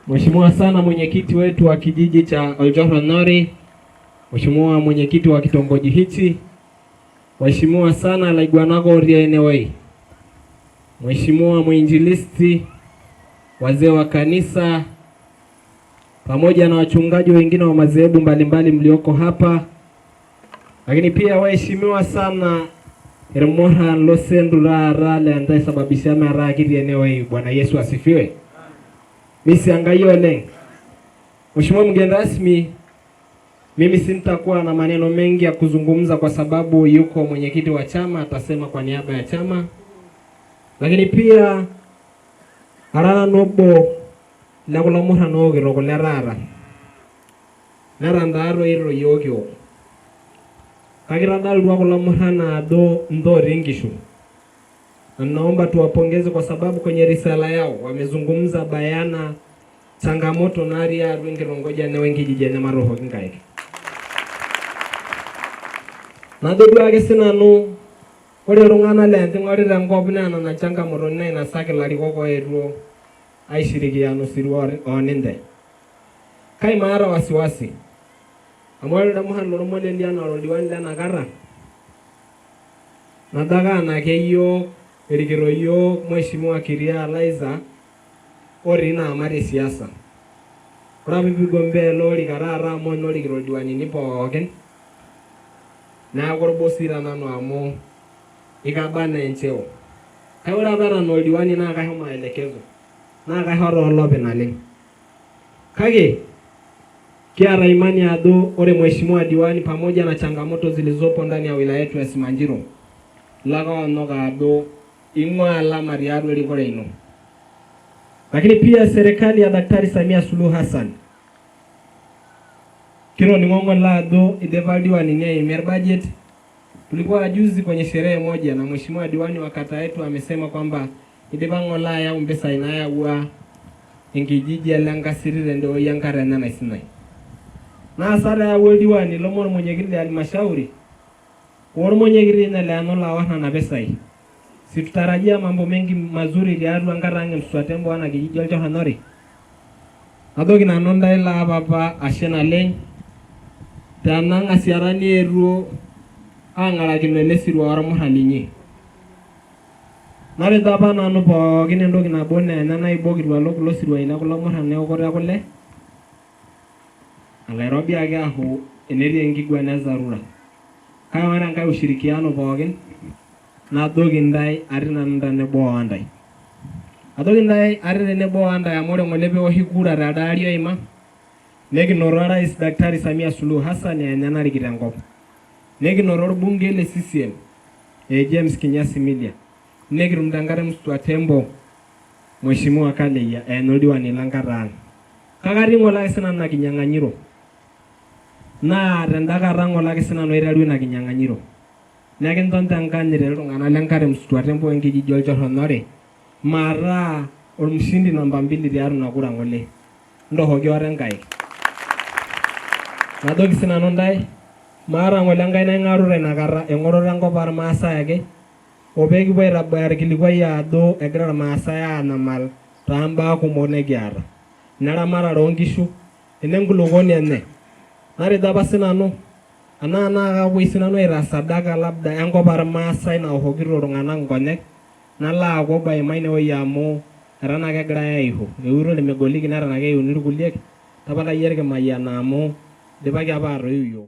Mheshimiwa sana mwenyekiti wetu wa kijiji cha Oljoronori, Mheshimiwa mwenyekiti wa kitongoji hichi, Mheshimiwa sana Laigwanago Rieneway, Mheshimiwa mwinjilisti, wazee wa kanisa pamoja na wachungaji wengine wa madhehebu mbalimbali mlioko hapa, lakini pia waheshimiwa sana Hermora Losendura rale andaye sababisha mara Rieneway. Bwana Yesu asifiwe. Misi angayole. Mheshimiwa mgeni rasmi, mimi sintakuwa na maneno mengi ya kuzungumza kwa sababu yuko mwenyekiti wa chama atasema kwa niaba ya chama. Lakini pia arana nobo la kulamura noge rogo la rara. Narandaro iro yogyo. Kagirada luwa kulamura na ndo ringishu. Na naomba tuwapongeze kwa sababu kwenye risala yao wamezungumza bayana changamoto nari ya Rwingirongoja na wengi jijene maroho kingaike. Na dodo ake sinanu ore rungana lente ngori rangobna na changamoto na inasake larikoko eruo aishirikiano sirwa onende. Kai mara wasiwasi. Amwele damuhan loromole liana rodiwan liana kara. Nadaga na keyo erikiro yo Mheshimiwa Kiria Liza orina amari siasa. Ora bibigombe lori karara mo nori kiro diwani ni pookin. Na gorbosira nano amo ikabana encheo. Kaura bara no diwani na kaho maelekezo. Na kahoro lobe naleng. Kage kiara imani ado ore Mheshimiwa diwani pamoja na changamoto zilizopo ndani ya wilaya yetu ya Simanjiro. Laga noga ado ingwa la mariado likore ino. Lakini pia serikali ya Daktari Samia Suluhu Hassan kiro ni ngongo la do idevaliwa ni imer budget. Tulikuwa juzi kwenye sherehe moja na Mheshimiwa diwani wa kata yetu amesema kwamba idebango la ya umbesa inaya wa ingijiji ya langa sirire ndo yankare na isinai. Na asara ya diwani lomo mwenyekiti ya halmashauri woro mwenyekiti na leano la wana na besai. Situtarajia mambo mengi mazuri ya Rwangarange mswatembo wana kijiji Oljoronori. Adogi na nonda ila baba ashena leng. Tananga siarani eru angala kinele sirwa waramu halinyi. Nare daba na nupo gine ndogi na bone nana ibogi rwalo kulo sirwa ina kula murane okore akule. Nairobi age aho eneri engigwa na zarura. Kaya wana nkai ushirikiano bogin. Na dogi ndai arina ndane bo andai. Adogi ndai arina ne bo andai amore ngolebe o hikura radario ima. Negi norora is Daktari Samia Suluhu Hassan ya nyana rigirangop. Negi noror bunge le CCM James Kinyasi Media. Negi rumdangare mswatembo Mheshimiwa Kaleya nodiwa ni langarang. Kagari ngola isana na kinyanganyiro. Na rendaga rangola kisana no iralu na kinyanganyiro. Nakin tontanganyire rungana lankare mswatembo ngijiji Oljoronori. Mara mshindi namba 2 diaru na kura ngole. Ndoho gyorengai. Nadogi sinano ndai mara ngolanga ina ngarure nakara engorora ngopar maasa yake obegi boy rabbar kiligwa ya do egra maasa ya namal ramba kumone gyara nara mara rongishu enengulogoni enne nare daba sinano ana ga boy sinano ira sadaka labda engopar maasa ina hogiro ngana ngone nala go bay maine oyamo rana ke gra ya iho euro le megoliki nara na ke uniru kuliek tabala yerke mayana mo de bagi abaro yo